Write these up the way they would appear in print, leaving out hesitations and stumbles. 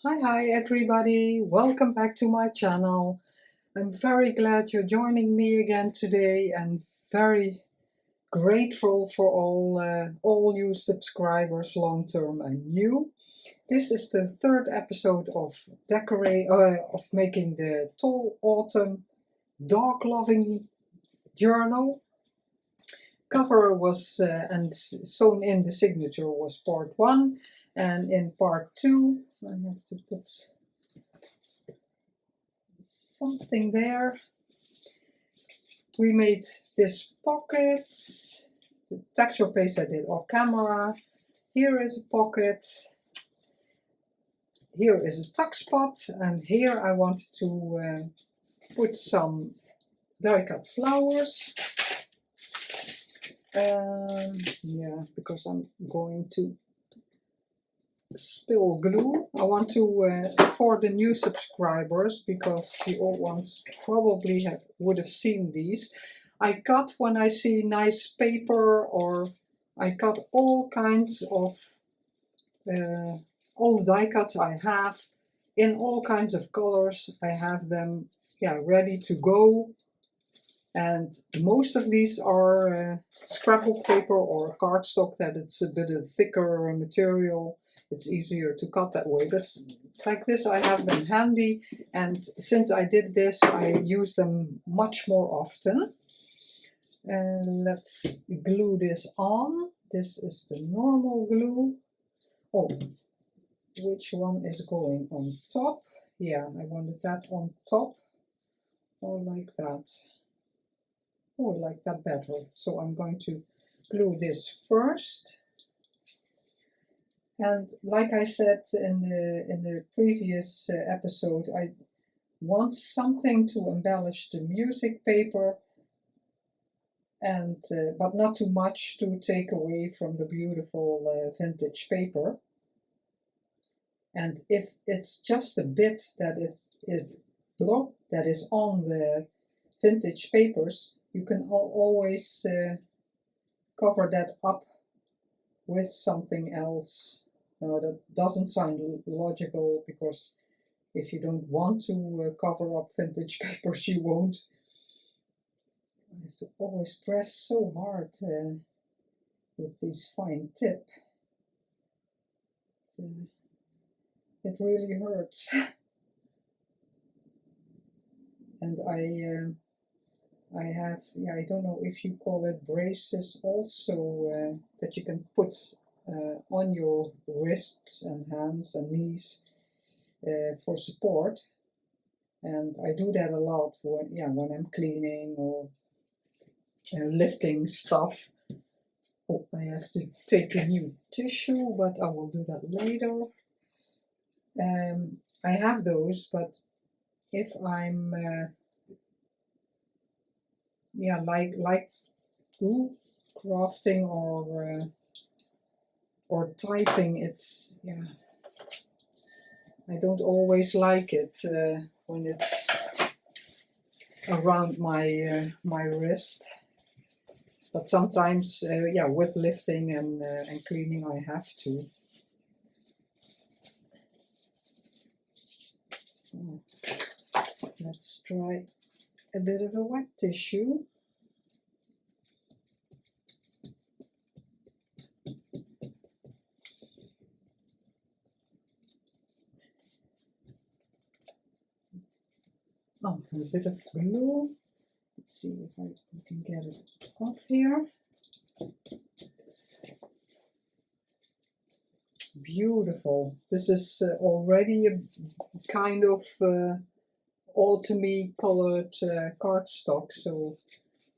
Hi everybody, welcome back to my channel. I'm very glad you're joining me again today and very grateful for all you subscribers, long term and new. This is the third episode of making the Tall Autumn Dog Loving Journal. Cover was and sewn in the signature was part 1, and in part 2 I have to put something there. We made this pocket. The texture paste I did off camera. Here is a pocket. Here is a tuck spot, and here I want to put some die-cut flowers. Yeah, because I'm going to spill glue. I want to for the new subscribers, because the old ones probably would have seen these. I cut when I see nice paper, or I cut all kinds of all the die cuts I have in all kinds of colors. I have them ready to go. And most of these are scrapbook paper or cardstock, that it's a bit of thicker material. It's easier to cut that way, but like this I have them handy, and since I did this I use them much more often. And let's glue this on. This is the normal glue. Oh, which one is going on top? Yeah, I wanted that on top, or like that. Oh, I like that better. So I'm going to glue this first. And like I said in the previous episode, I want something to embellish the music paper, and but not too much to take away from the beautiful vintage paper. And if it's just a bit that is on the vintage papers, you can always cover that up with something else. Now that doesn't sound logical, because if you don't want to cover up vintage papers, you won't. I have to always press so hard with this fine tip. It really hurts. And I have, I don't know if you call it braces also, that you can put on your wrists and hands and knees for support. And I do that a lot when I'm cleaning or lifting stuff. Oh, I have to take a new tissue, but I will do that later. I have those, but if I'm like crafting or typing, it's I don't always like it when it's around my my wrist. But sometimes with lifting and cleaning I have to. Let's try a bit of a wet tissue. Oh, a bit of glue. Let's see if I can get it off here. Beautiful. This is already a kind of autumny colored cardstock, so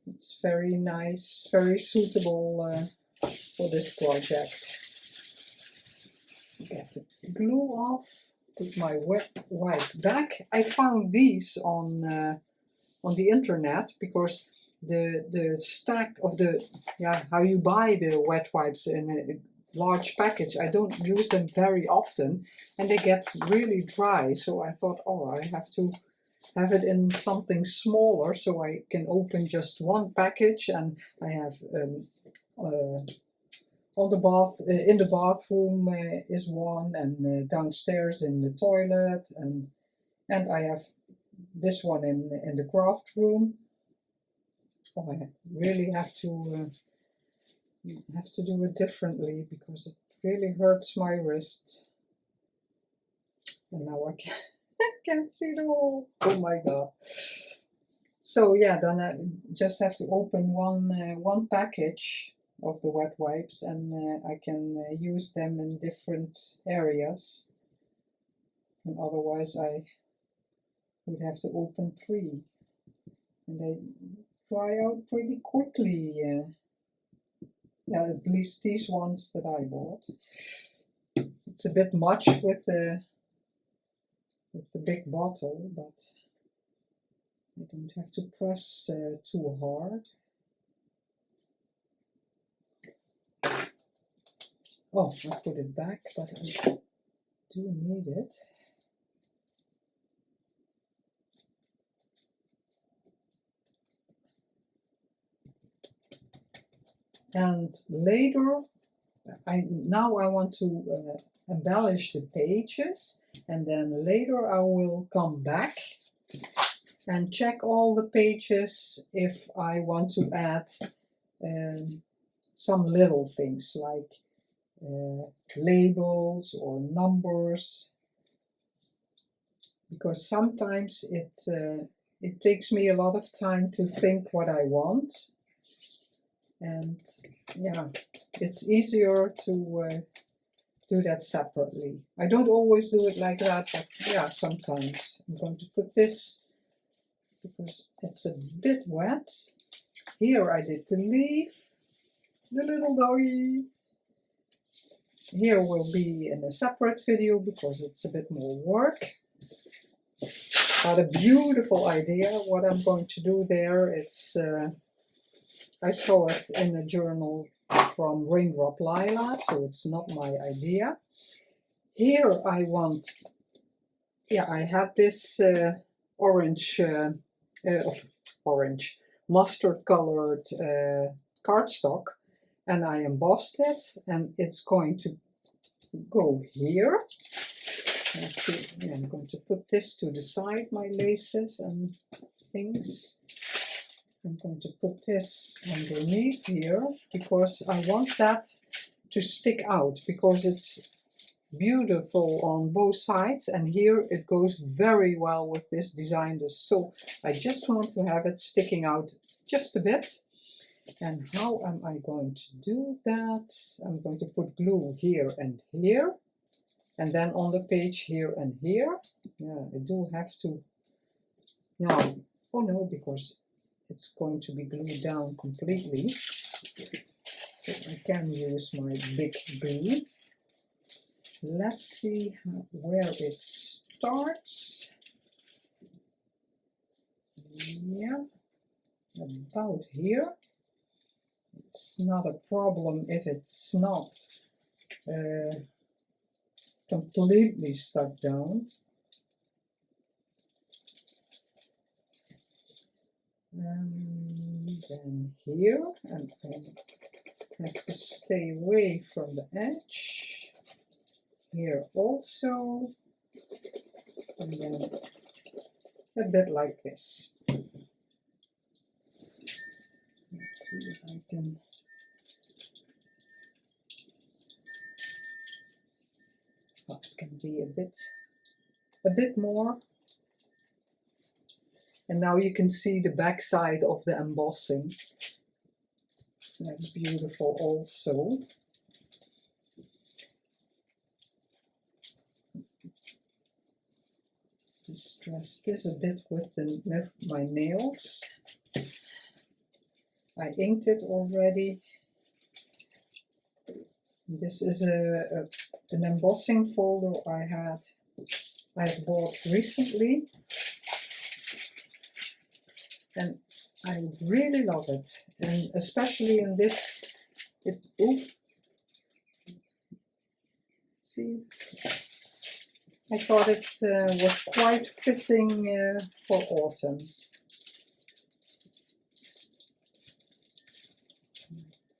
it's very nice, very suitable for this project. Get the glue off, put my white back. I found these on the internet, because the stack of the how you buy the wet wipes in a large package, I don't use them very often, and they get really dry. So I thought, oh, I have to have it in something smaller so I can open just one package, and I have on the bath, in the bathroom is one, and downstairs in the toilet, and I have this one in the craft room. Oh, I really have to do it differently because it really hurts my wrist. And now I can't see the hole. Oh my god. So yeah, then I just have to open one package of the wet wipes, and I can use them in different areas. And otherwise I would have to open 3. And they dry out pretty quickly. Yeah, at least these ones that I bought. It's a bit much with the big bottle, but I don't have to press too hard. Oh, I put it back, but I do need it. And later, now I want to embellish the pages, and then later I will come back and check all the pages if I want to add some little things like labels or numbers, because sometimes it takes me a lot of time to think what I want, and yeah, it's easier to do that separately. I don't always do it like that, but yeah, sometimes. I'm going to put this because it's a bit wet. Here I did the leaf, the little doggy. Here will be in a separate video because it's a bit more work. But a beautiful idea. What I'm going to do there, it's I saw it in a journal from Raindrop Lila, so it's not my idea. Here I want, yeah, I had this orange mustard colored cardstock, and I embossed it, and it's going to go here. I'm going to put this to the side, my laces and things. I'm going to put this underneath here because I want that to stick out, because it's beautiful on both sides, and here it goes very well with this design. So I just want to have it sticking out just a bit. And how am I going to do that? I'm going to put glue here and here, and then on the page here and here. Yeah, I do have to now. Oh no, because it's going to be glued down completely. So I can use my big glue. Let's see where it starts. Yeah, about here. It's not a problem if it's not completely stuck down. Then here, and I have to stay away from the edge. Here also, and then a bit like this. Let's see if I can. Oh, it can be a bit more. And now you can see the back side of the embossing. That's beautiful also. Distress this a bit with my nails. I inked it already. This is an embossing folder I've bought recently, and I really love it, and especially in this. See, I thought it was quite fitting for autumn.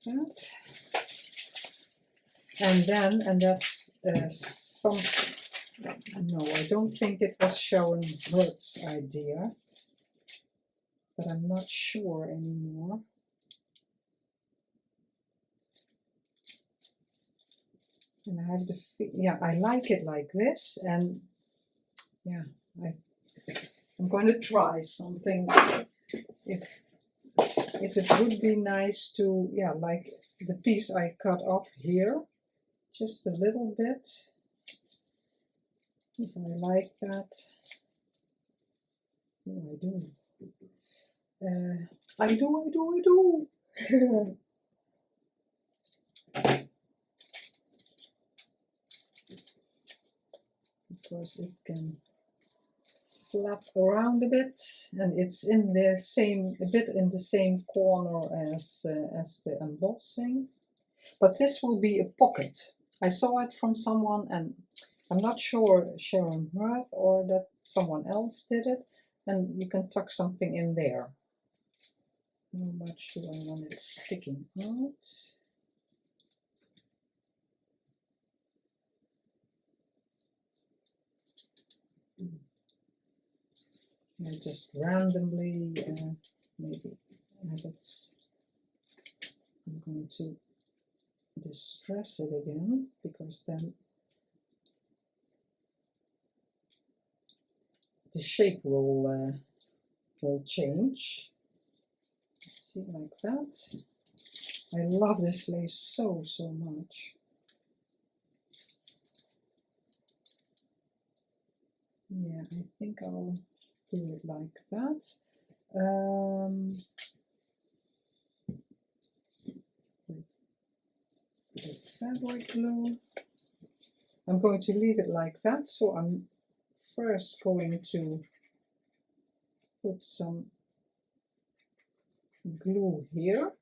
Like that. And then, and that's some, no, I don't think it was Sharon Bird's idea, but I'm not sure anymore. And I have the, yeah, I like it like this, and yeah, I'm going to try something. If it would be nice to, yeah, like the piece I cut off here, just a little bit, if I like that. Oh, I do. I do. Because it can flap around a bit, and it's in the same, a bit in the same corner as the embossing. But this will be a pocket. I saw it from someone, and I'm not sure Sharon Hearth or that someone else did it, and you can tuck something in there. How much do I want it sticking out? I just randomly maybe have it. I'm going to distress it again, because then the shape will change. See, like that. I love this lace so much. Yeah, I think I'll do it like that. With fabric glue, I'm going to leave it like that. So I'm first going to put some glue here.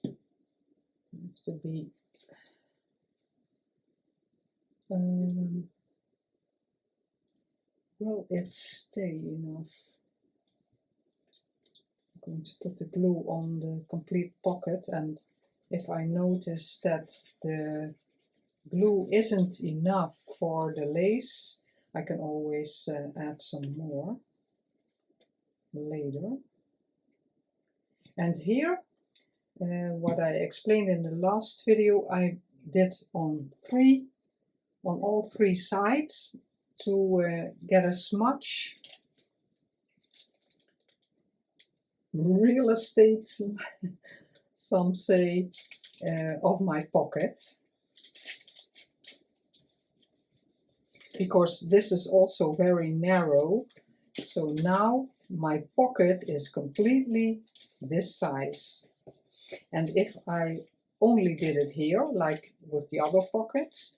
Have to be will it stay enough? I'm going to put the glue on the complete pocket, and if I notice that the glue isn't enough for the lace, I can always add some more later. And here, what I explained in the last video, I did on all three sides to get as much real estate, some say, of my pocket, because this is also very narrow. So now my pocket is completely this size. And if I only did it here, like with the other pockets,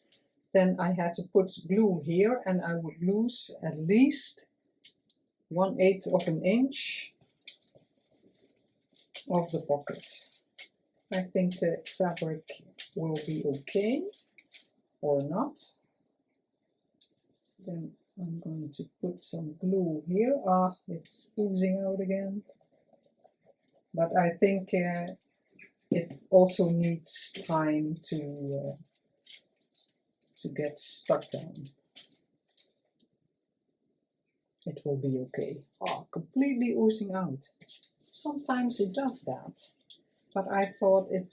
then I had to put glue here, and I would lose at least 1/8 of an inch of the pocket. I think the fabric will be okay, or not. Then I'm going to put some glue here. Ah, it's oozing out again. But I think it also needs time to get stuck down. It will be okay. Oh, completely oozing out. Sometimes it does that, but I thought it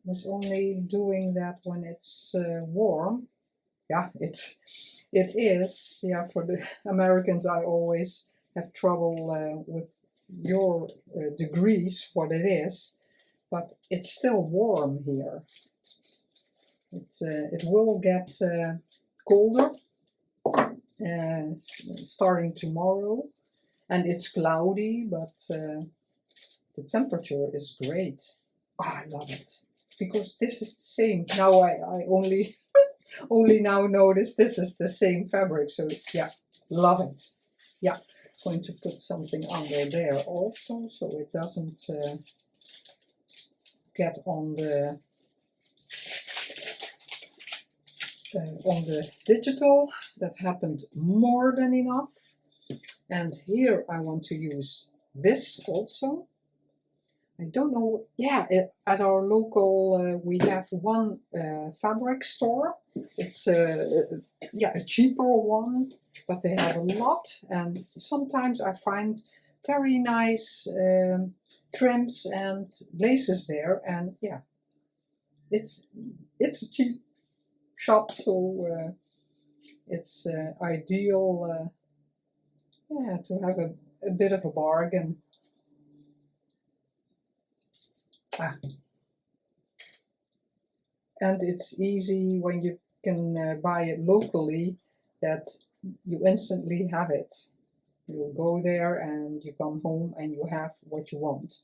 was only doing that when it's warm. Yeah, it is. Yeah, for the Americans, I always have trouble with your degrees, what it is, but it's still warm here. It will get colder starting tomorrow, and it's cloudy, but the temperature is great. Oh, I love it, because this is the same. Now I only only now notice this is the same fabric, so yeah, love it. Yeah, going to put something under there also, so it doesn't get on the digital. That happened more than enough. And here I want to use this also. I don't know. Yeah, at our local we have one fabric store. It's yeah, a cheaper one, but they have a lot, and sometimes I find very nice trims and laces there, and yeah, it's a cheap shop, so it's ideal yeah, to have a bit of a bargain. Ah, and it's easy when you can buy it locally that you instantly have it. You go there and you come home and you have what you want.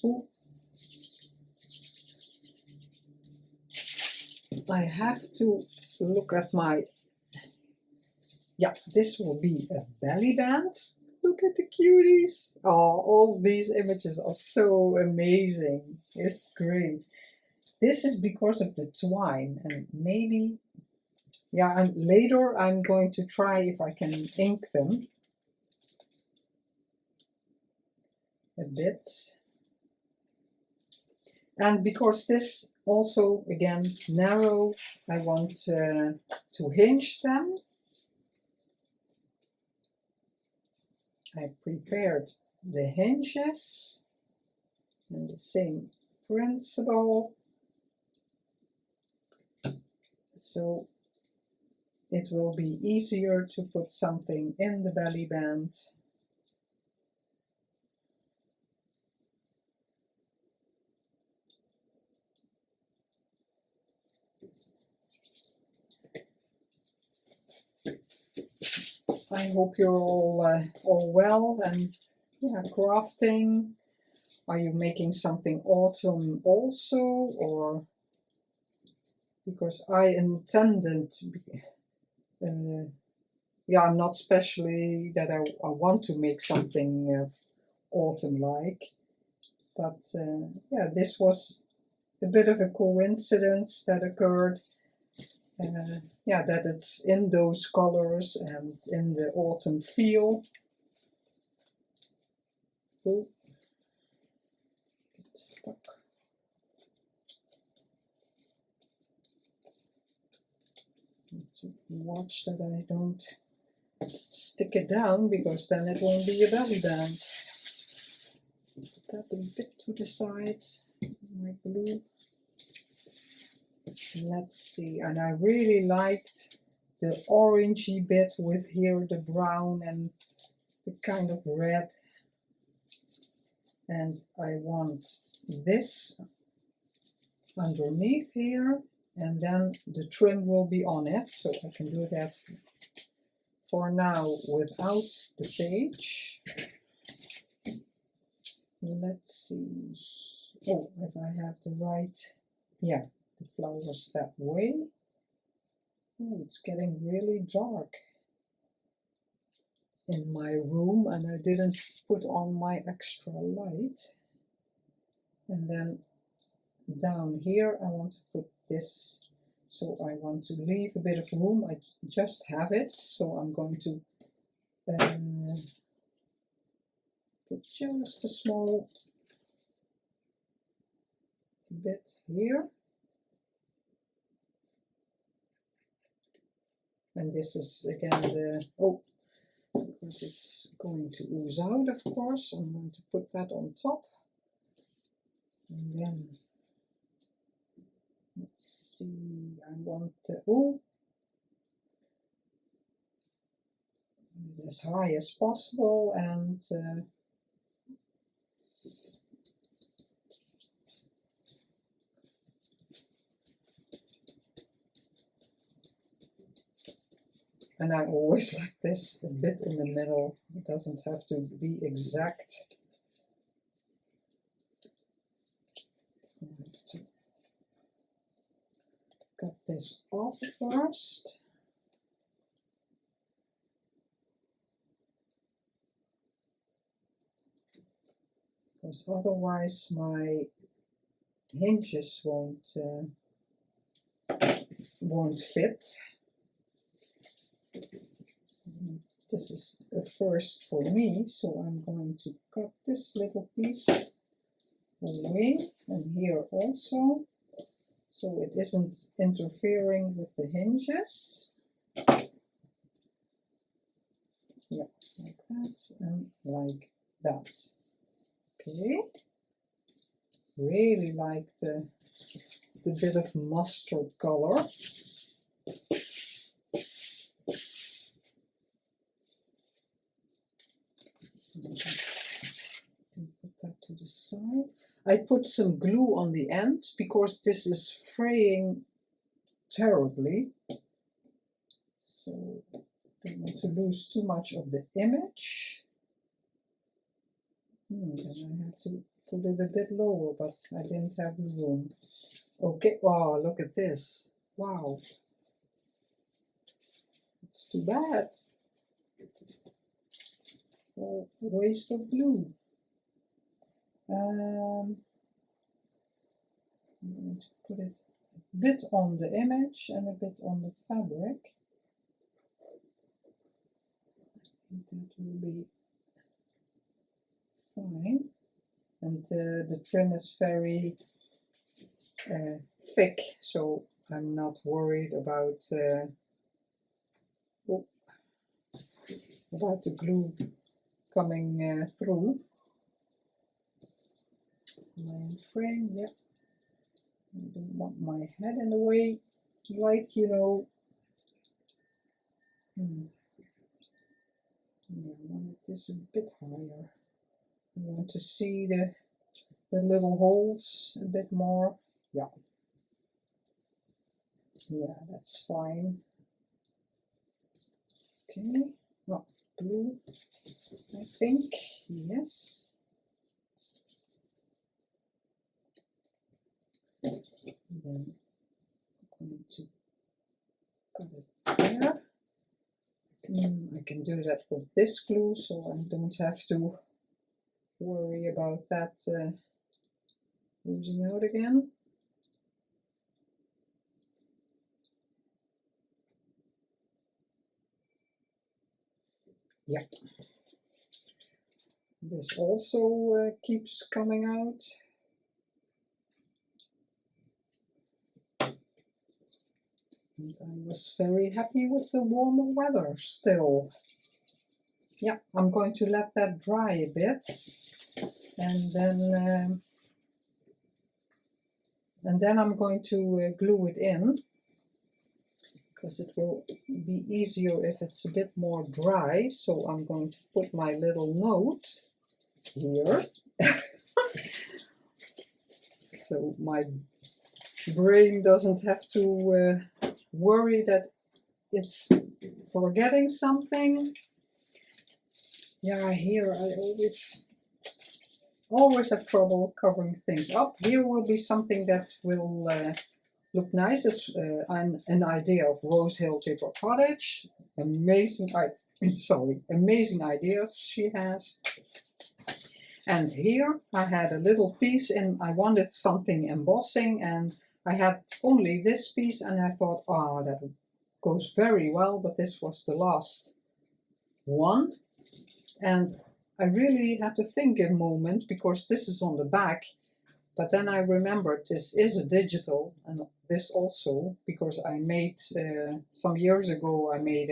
Ooh, I have to look at my, yeah, this will be a belly band. Look at the cuties. Oh, all these images are so amazing. It's great. This is because of the twine, and maybe, yeah, and later I'm going to try if I can ink them a bit. And because this also, again, narrow, I want to hinge them. I prepared the hinges and the same principle. So it will be easier to put something in the belly band. I hope you're all well and yeah, crafting. Are you making something autumn also, or because I intended to be, yeah, not specially that I want to make something autumn-like, but yeah, this was a bit of a coincidence that occurred. Yeah, that it's in those colors and in the autumn feel. Oh, it's stuck. Need to watch that I don't stick it down, because then it won't be a belly band. Put that a bit to the side, my glue. Let's see, and I really liked the orangey bit with here the brown and the kind of red. And I want this underneath here, and then the trim will be on it, so I can do that for now without the page. Let's see. Oh, if I have the right, yeah, the flowers that way. Oh, it's getting really dark in my room, and I didn't put on my extra light. And then down here I want to put this, so I want to leave a bit of room. I just have it, so I'm going to put just a small bit here. And this is again the, oh, because it's going to ooze out, of course, I'm going to put that on top. And then, let's see, I want to, oh, as high as possible, and I always like this, a bit in the middle. It doesn't have to be exact. I have to cut this off first. Because otherwise my hinges won't fit. This is a first for me, so I'm going to cut this little piece away, and here also, so it isn't interfering with the hinges. Yeah, like that and like that. Okay. Really like the bit of mustard color. Put that to the side. I put some glue on the end because this is fraying terribly. So I don't want to lose too much of the image. Then I had to put it a bit lower, but I didn't have the room. Okay, wow, look at this. Wow. It's too bad. Oh, waste of glue. I'm going to put it a bit on the image and a bit on the fabric. I think that will be fine. And the trim is very thick, so I'm not worried about the glue coming through. Frame, yeah. I don't want my head in the way, like, you know. Yeah, I want this a bit higher. I want to see the little holes a bit more. Yeah. Yeah, that's fine. Okay. Oh, glue, I think. Yes. And then I'm going to cut it there. I can do that with this glue, so I don't have to worry about that losing out again. Yeah. This also keeps coming out. And I was very happy with the warmer weather still. Yeah, I'm going to let that dry a bit, and then I'm going to glue it in, because it will be easier if it's a bit more dry. So I'm going to put my little note here. So my brain doesn't have to worry that it's forgetting something. Yeah, here I always have trouble covering things up. Here will be something that will look nice. It's an idea of Rose Hill Paper Cottage. Amazing ideas she has. And here I had a little piece, and I wanted something embossing, and I had only this piece, and I thought, oh, that goes very well, but this was the last one. And I really had to think a moment, because this is on the back, but then I remembered this is a digital, and this also, because I made, some years ago, I made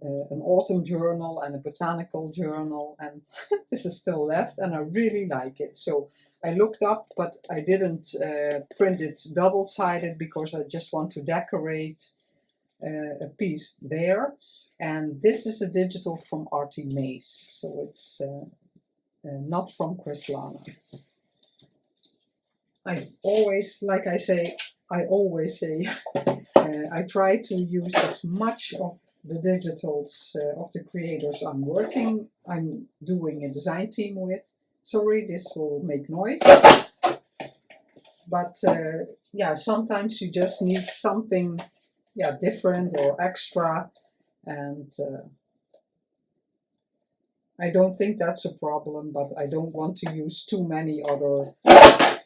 an autumn journal and a botanical journal, and this is still left, and I really like it. So I looked up, but I didn't print it double-sided, because I just want to decorate a piece there. And this is a digital from Artie Mays, so it's not from Chryslana. I always say, I try to use as much of the digitals of the creators I'm doing a design team with. Sorry, this will make noise. But yeah, sometimes you just need something, yeah, different or extra, and I don't think that's a problem, but I don't want to use too many other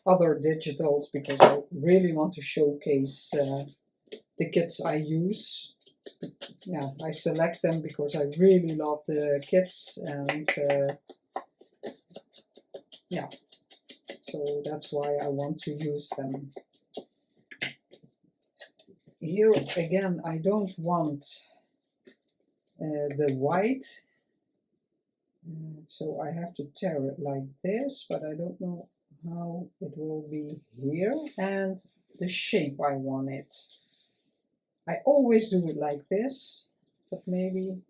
digitals, because I really want to showcase the kits I use. yeah, I select them because I really love the kits, and yeah, so that's why I want to use them. Here again, I don't want the white, so I have to tear it like this, but I don't know how it will be here, and the shape I want it. I always do it like this, but maybe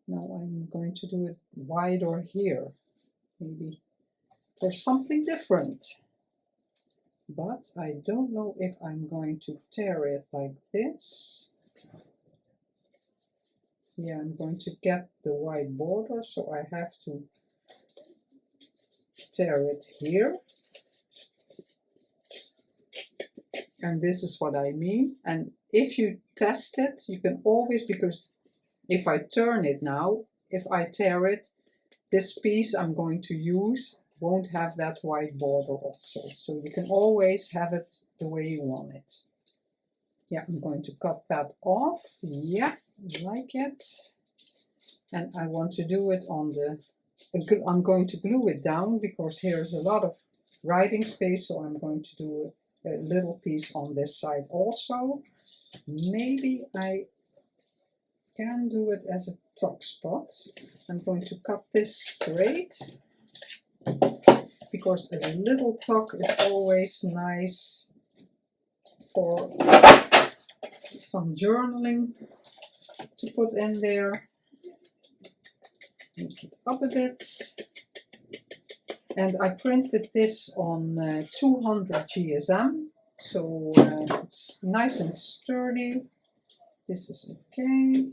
now I'm going to do it wider here, maybe for something different. But I don't know if I'm going to tear it like this. Yeah, I'm going to get the white border, so I have to tear it here. And this is what I mean. And if you test it, you can always, because if I turn it now, if I tear it, this piece I'm going to use won't have that white border also. So you can always have it the way you want it. Yeah, I'm going to cut that off. Yeah, like it. And I want to do it on the, I'm going to glue it down because here's a lot of writing space, so I'm going to do a little piece on this side also. Maybe I can do it as a top spot. I'm going to cut this straight because a little tuck is always nice for some journaling to put in there. Make it up a bit. And I printed this on 200 GSM, so it's nice and sturdy. This is okay.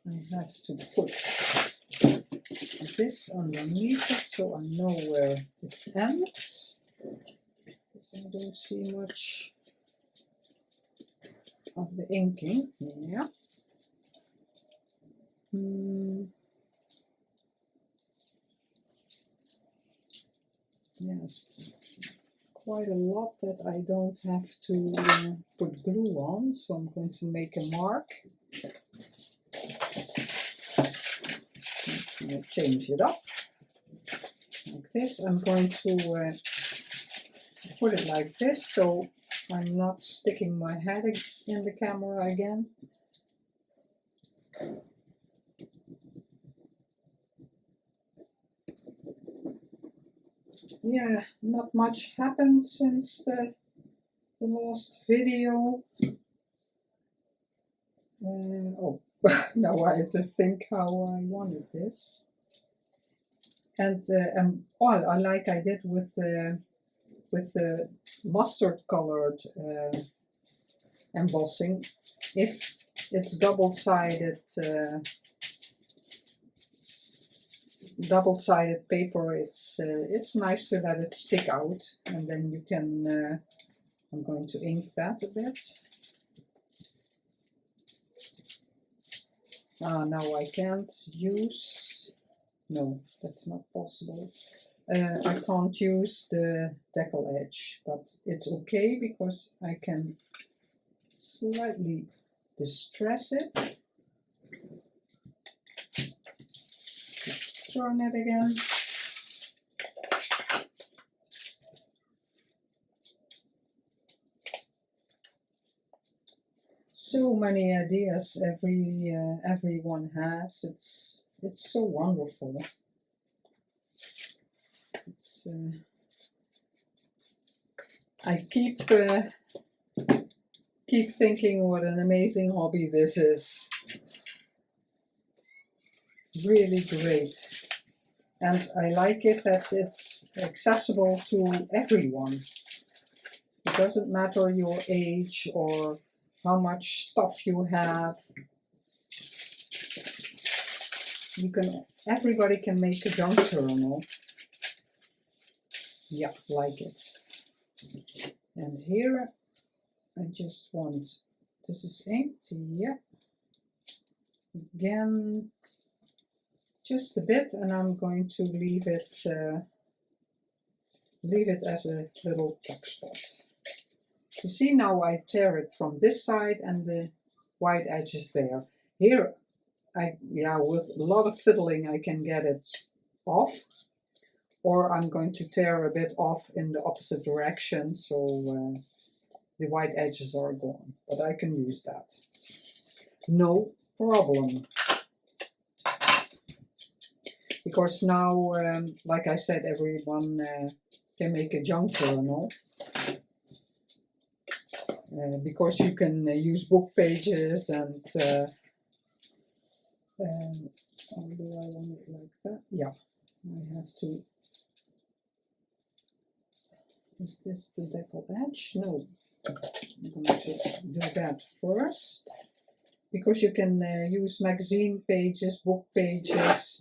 I have to put this underneath it so I know where it ends, because I don't see much of the inking. Yeah. Yes, quite a lot that I don't have to put glue on, so I'm going to make a mark. I'm going to change it up like this. I'm going to put it like this so I'm not sticking my head in the camera again. Yeah, not much happened since the last video. Oh, now I have to think how I wanted this. And well, like I did with the mustard colored embossing, if it's double-sided paper, it's nice to let it stick out, and then you can I'm going to ink that a bit. Now I can't use, no, that's not possible. I can't use the decal edge, but it's okay because I can slightly distress it. Turn it again. So many ideas everyone has. It's so wonderful. It's I keep thinking what an amazing hobby this is. Really great. And I like it that it's accessible to everyone. It doesn't matter your age or how much stuff you have. Everybody can make a junk journal. Yeah, like it. And here I just want, this is inked, yeah. Again, just a bit, and I'm going to leave it as a little tuck spot. You see, now I tear it from this side and the white edge is there. Here, with a lot of fiddling I can get it off, or I'm going to tear a bit off in the opposite direction so the white edges are gone, but I can use that. No problem. Because now, like I said, everyone can make a junk journal. Because you can use book pages and how do I want it like that? Yeah, I have to. Is this the decal edge? No, I'm going to do that first. Because you can use magazine pages, book pages.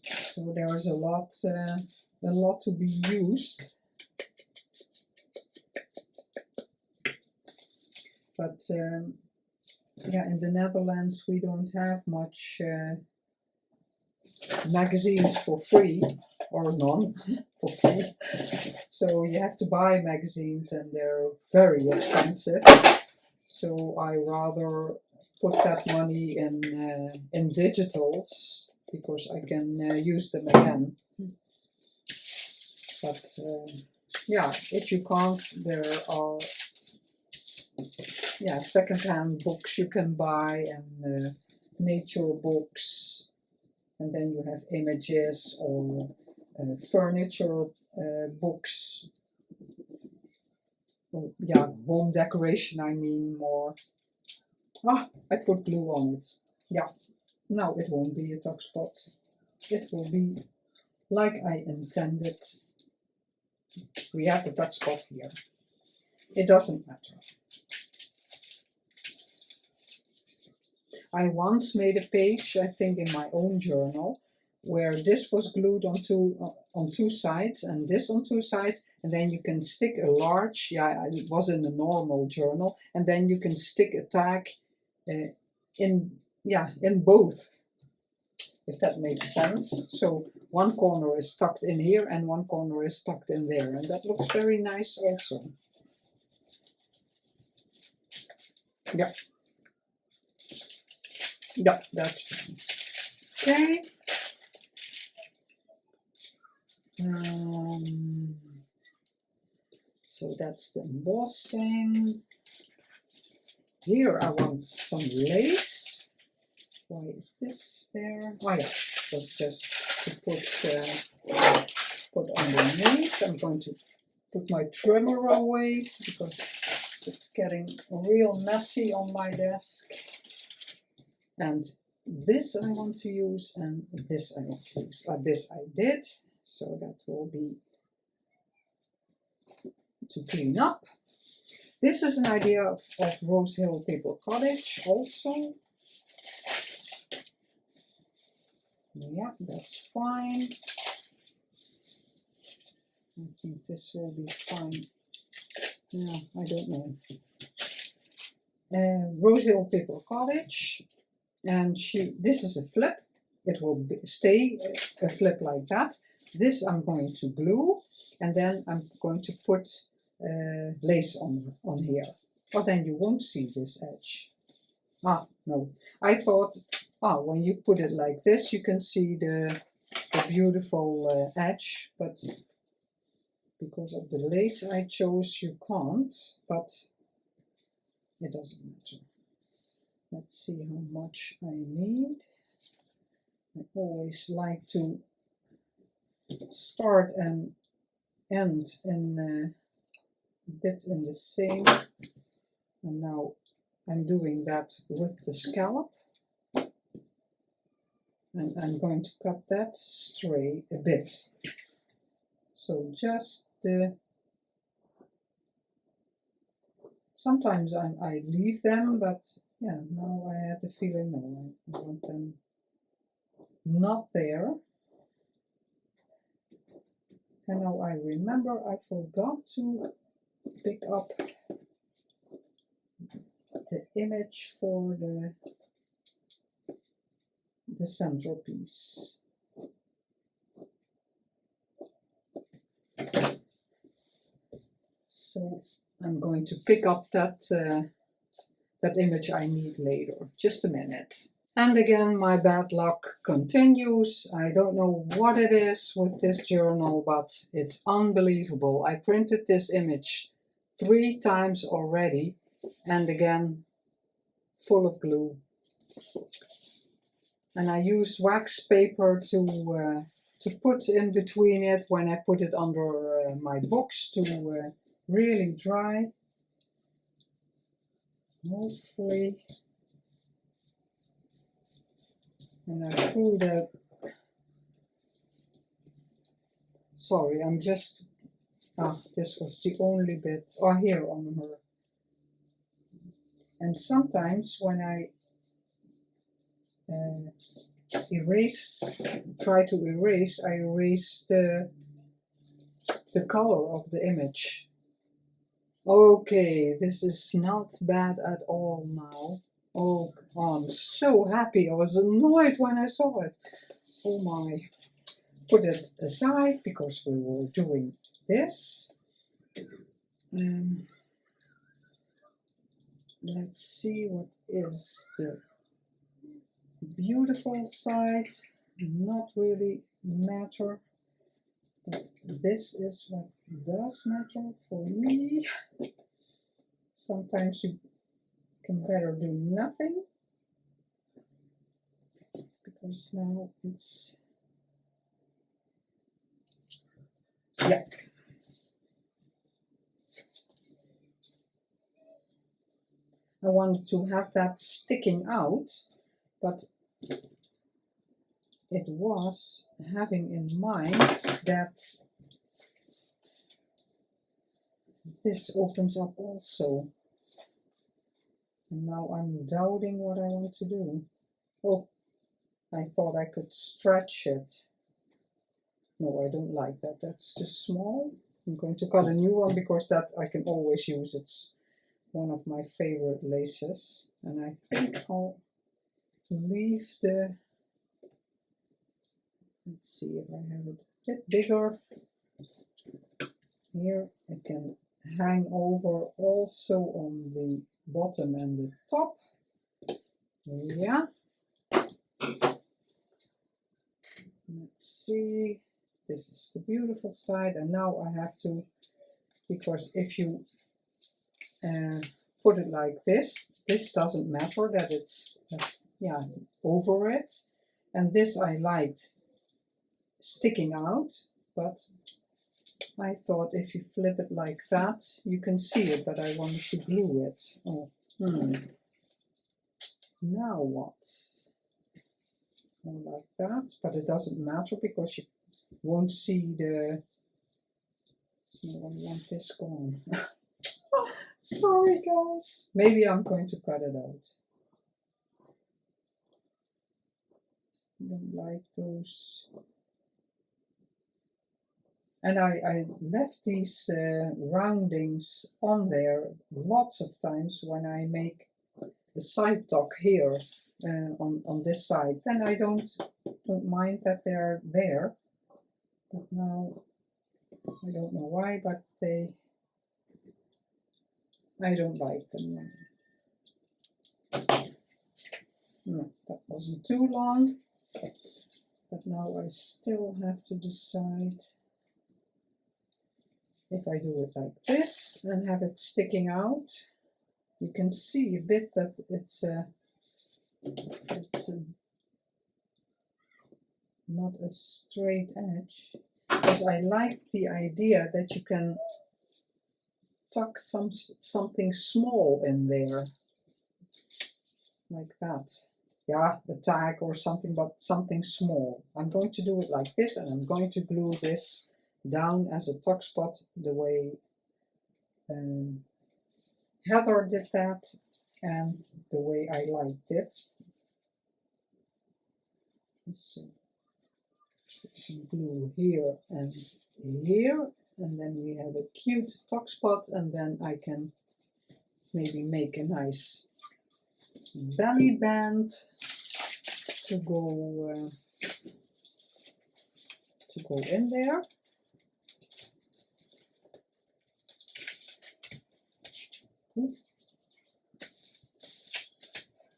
So there's a lot to be used. But yeah, in the Netherlands we don't have much magazines for free, or none for free. So you have to buy magazines and they're very expensive. So I rather put that money in digitals because I can use them again. But yeah, if you can't, there are second-hand books you can buy, and nature books, and then you have images or furniture books. Well, yeah, home decoration, I mean more. Ah, I put glue on it. Yeah, now it won't be a tuck spot. It will be like I intended. We have the tuck spot here. It doesn't matter. I once made a page, I think in my own journal, where this was glued on two sides and this on two sides, and then you can stick a large, it was in a normal journal, and then you can stick a tag in both, if that makes sense. So one corner is tucked in here and one corner is tucked in there, and that looks very nice also. Yeah. Yeah, that's fine. Okay. So that's the embossing. Here I want some lace. Why is this there? Oh yeah, that's just to put underneath. I'm going to put my trimmer away because it's getting real messy on my desk. And this I want to use, and this I want to use. This I did, so that will be to clean up. This is an idea of Rose Hill Paper Cottage also. Yeah, that's fine. I think this will be fine. Yeah, I don't know. Rose Hill Paper Cottage. And this is a flip. It will stay a flip like that. This I'm going to glue, and then I'm going to put lace on here. But then you won't see this edge. Ah, no. I thought, when you put it like this, you can see the beautiful edge, but because of the lace I chose, you can't, but it doesn't matter. Let's see how much I need. I always like to start and end in a bit in the same. And now I'm doing that with the scallop. And I'm going to cut that stray a bit. So just sometimes I leave them, but yeah, now I had the feeling, no, I want them not there. And now I remember I forgot to pick up the image for the centerpiece. So I'm going to pick up that image I need later. Just a minute. And again, my bad luck continues. I don't know what it is with this journal, but it's unbelievable. I printed this image 3 times already, and again, full of glue. And I use wax paper to put in between it when I put it under my box to really dry. Hopefully. And I threw the, sorry, I'm just, this was the only bit, here on her. And sometimes when I try to erase, I erase the color of the image. Okay, this is not bad at all now. Oh, I'm so happy. I was annoyed when I saw it. Oh my. Put it aside because we were doing this. Let's see what is the beautiful side. Not really matter. But this is what does matter for me. Sometimes you can better do nothing, because now it's, yeah. I wanted to have that sticking out, but it was having in mind that this opens up also. And now I'm doubting what I want to do. Oh, I thought I could stretch it. No, I don't like that. That's too small. I'm going to cut a new one because that I can always use. It's one of my favorite laces. And I think I'll leave the, let's see if I have it a bit bigger. Here it can hang over also on the bottom and the top. Yeah. Let's see. This is the beautiful side, and now I have to, because if you put it like this doesn't matter that it's over it, and this I liked sticking out, but I thought if you flip it like that, you can see it, but I wanted to glue it. Oh, Now what? Like that, but it doesn't matter because you won't see the, I want this gone. Sorry guys, maybe I'm going to cut it out. I don't like those. And I left these roundings on there lots of times when I make the side tuck here on this side. Then I don't mind that they're there. But now I don't know why, but I don't like them. No, that wasn't too long. But now I still have to decide if I do it like this and have it sticking out. You can see a bit that it's not a straight edge, because I like the idea that you can tuck something small in there, like that. Yeah, a tag or something, but something small. I'm going to do it like this, and I'm going to glue this down as a tuck spot the way Heather did that and the way I liked it. So put some glue here and here, and then we have a cute tuck spot, and then I can maybe make a nice belly band to go in there.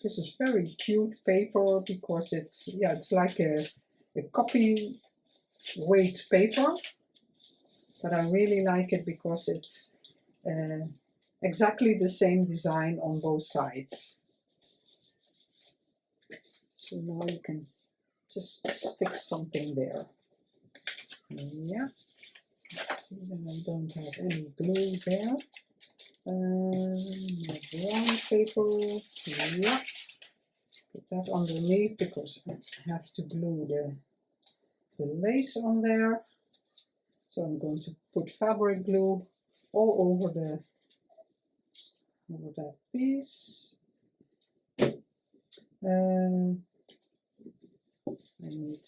This is very cute paper because it's, yeah, it's like a copy weight paper, but I really like it because it's exactly the same design on both sides. So now you can just stick something there. Yeah, let's see that I don't have any glue there. My brown paper, yeah, put that underneath because I have to glue the lace on there. So I'm going to put fabric glue all over that piece. I need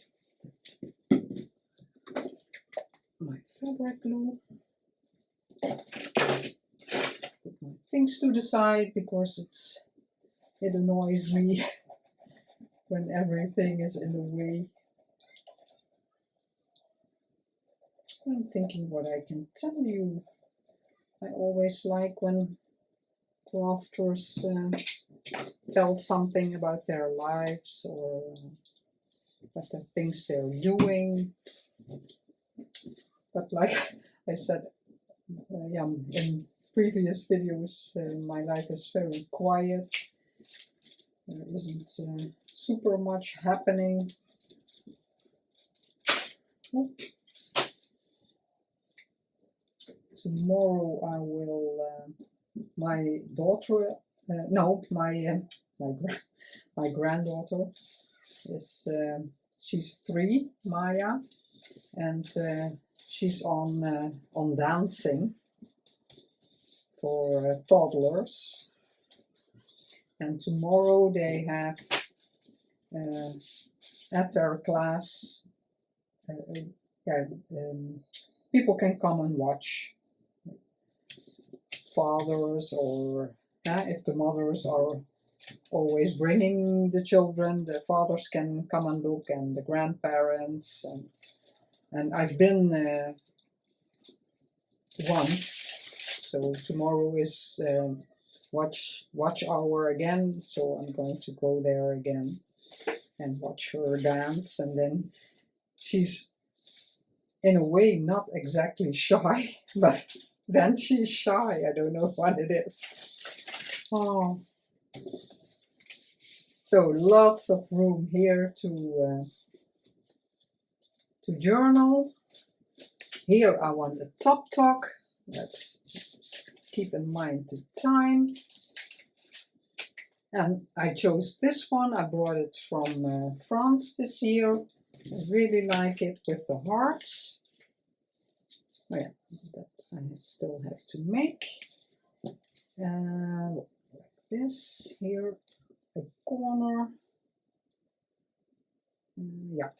my fabric glue. Put my things to the side because it annoys me when everything is in the way. I'm thinking what I can tell you. I always like when crafters tell something about their lives or what the things they're doing. But like I said, yeah, in previous videos, my life is very quiet. There isn't super much happening. Tomorrow I will, my daughter, no, my granddaughter is, she's 3, Maya, and she's on dancing for toddlers. And tomorrow they have at their class, people can come and watch. Fathers, or if the mothers are always bringing the children, the fathers can come and look, and the grandparents. And I've been once, so tomorrow is watch hour again, so I'm going to go there again and watch her dance. And then she's in a way not exactly shy, but then she's shy. I don't know what it is. Oh, so lots of room here to journal. Here I want the top talk. Let's keep in mind the time. And I chose this one. I brought it from France this year. I really like it with the hearts. Oh yeah, that I still have to make. Like this here, a corner. Yeah,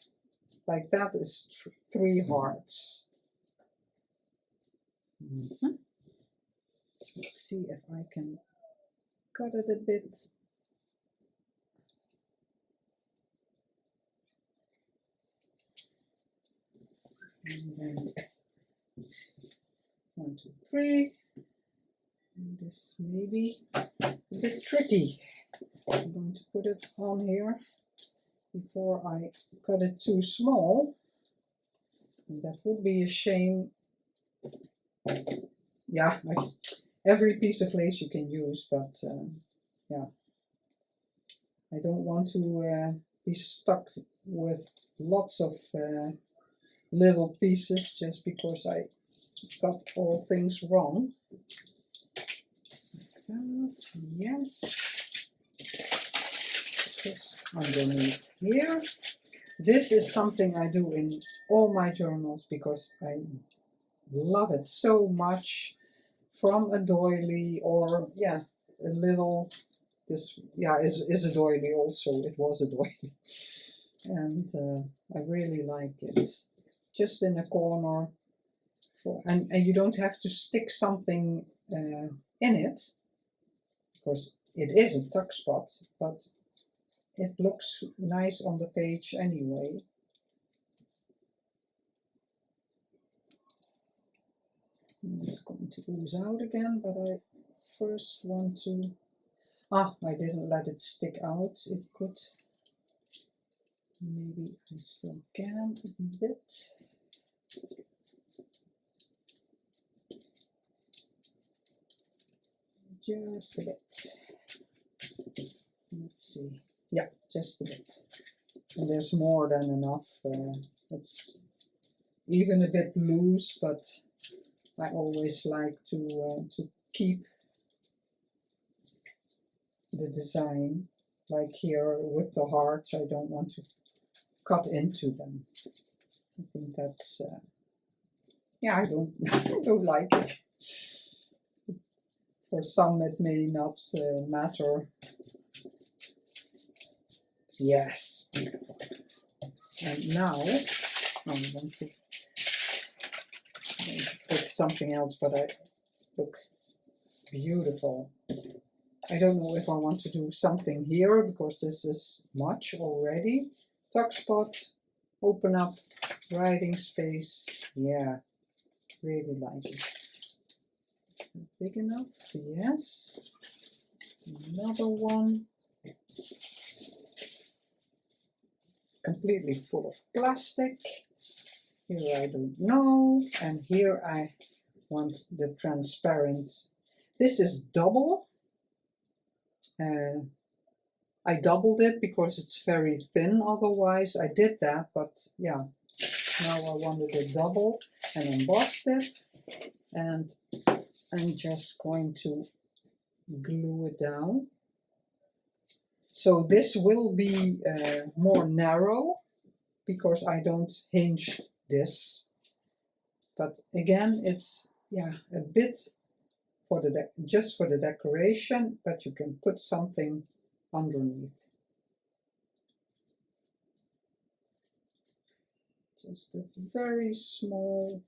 like that is 3 hearts. Let's see if I can cut it a bit. And then 1, 2, 3. And this may be a bit tricky. I'm going to put it on here before I cut it too small. And that would be a shame. Yeah, every piece of lace you can use, but yeah, I don't want to be stuck with lots of little pieces just because I got all things wrong. Yes, this underneath here. This is something I do in all my journals because I love it so much. From a doily, or yeah, a little, this, yeah, is a doily also. It was a doily. And I really like it. Just in a corner. And you don't have to stick something in it, because it is a tuck spot, but it looks nice on the page anyway. It's going to ooze out again, but I first want to, I didn't let it stick out. It could, maybe I still can a bit. Just a bit. Let's see. Yeah, just a bit. And there's more than enough. It's even a bit loose, but I always like to keep the design. Like here with the hearts, I don't want to cut into them. I think that's yeah, I don't I don't like it. For some it may not matter. Yes. And now I'm going to put something else, but I look beautiful. I don't know if I want to do something here because this is much already. Tuck spot, open up, writing space. Yeah, really like it. Is that big enough? Yes. Another one. Completely full of plastic. Here I don't know. And here I want the transparent. This is double. I doubled it because it's very thin otherwise. I did that, but yeah, now I wanted it double and embossed it. And I'm just going to glue it down. So this will be more narrow because I don't hinge this. But again, it's yeah a bit for the just for the decoration, but you can put something underneath. Just a very small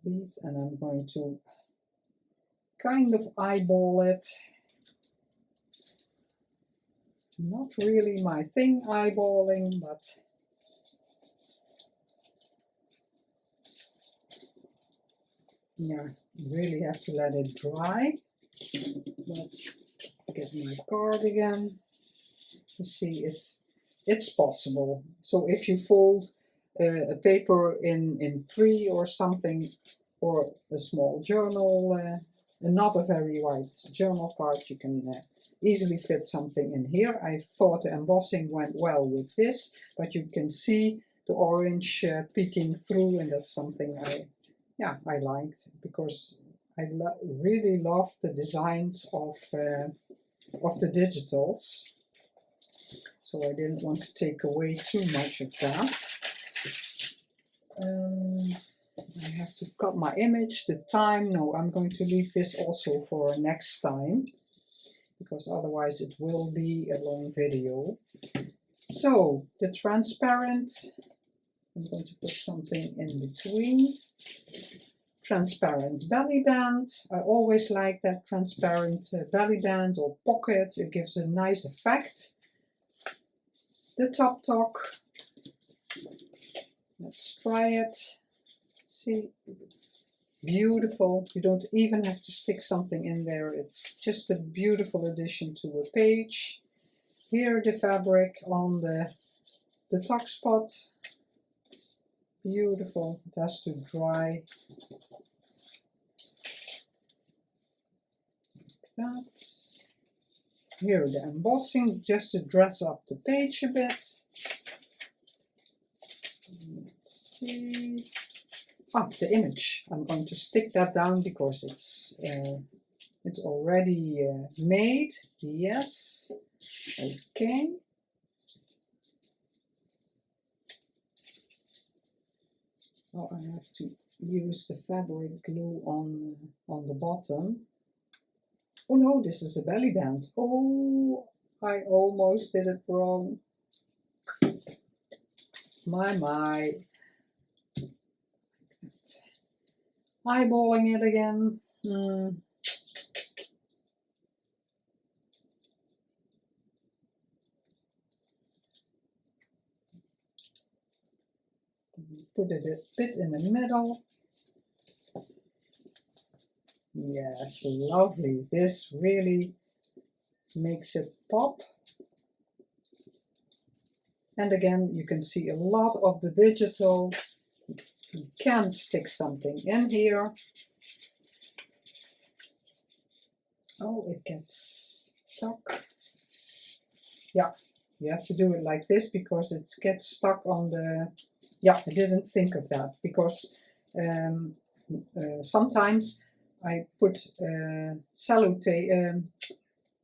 bit, and I'm going to kind of eyeball it. Not really my thing, eyeballing, but yeah, really have to let it dry. But get my card again. You see, it's possible. So if you fold a paper in three or something, or a small journal, not a very wide journal card, you can easily fit something in here. I thought the embossing went well with this, but you can see the orange peeking through, and that's something I liked because I really love the designs of the digitals. So I didn't want to take away too much of that. I have to cut my image, the time. No, I'm going to leave this also for next time, because otherwise it will be a long video. So the transparent, I'm going to put something in between. Transparent belly band. I always like that transparent belly band or pocket. It gives a nice effect. The top talk. Let's try it. See, beautiful. You don't even have to stick something in there. It's just a beautiful addition to a page. Here the fabric on the tuck spot. Beautiful. It has to dry. Like that. Here the embossing, just to dress up the page a bit. Let's see. The image. I'm going to stick that down because it's already made. Yes. Okay. So I have to use the fabric glue on the bottom. Oh no, this is a belly band. Oh, I almost did it wrong. My. Eyeballing it again. put it a bit in the middle. Yes, lovely. This really makes it pop. And again, you can see a lot of the digital. You can stick something in here. Oh, it gets stuck. Yeah, you have to do it like this because it gets stuck on the... Yeah, I didn't think of that because sometimes I put sellotape,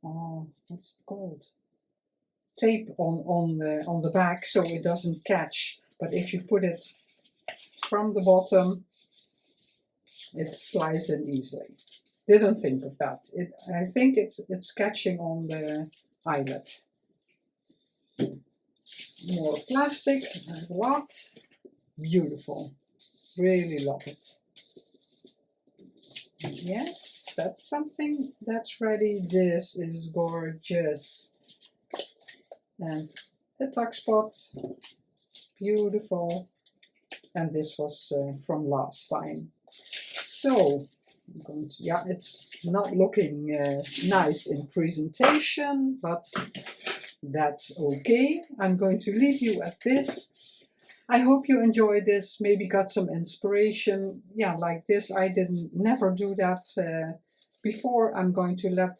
oh, what's it called? Tape on the back so it doesn't catch. But if you put it from the bottom, it slides in easily. Didn't think of that. I think it's catching on the eyelet. More plastic, a lot. Beautiful. Really love it. Yes, that's something that's ready. This is gorgeous. And the tuck spot, beautiful. And this was from last time. So I'm going to, yeah, it's not looking nice in presentation, but that's okay. I'm going to leave you at this. I hope you enjoyed this, maybe got some inspiration. Yeah, like this, I never do that before. I'm going to let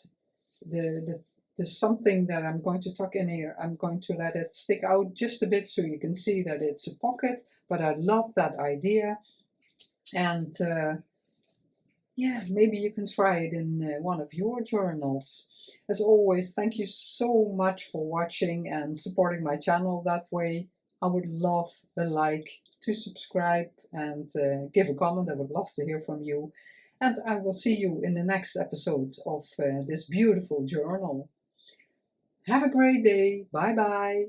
the something that I'm going to tuck in here, I'm going to let it stick out just a bit so you can see that it's a pocket, but I love that idea. And yeah, maybe you can try it in one of your journals. As always, thank you so much for watching and supporting my channel that way. I would love a like, to subscribe, and give a comment. I would love to hear from you. And I will see you in the next episode of this beautiful journal. Have a great day. Bye bye.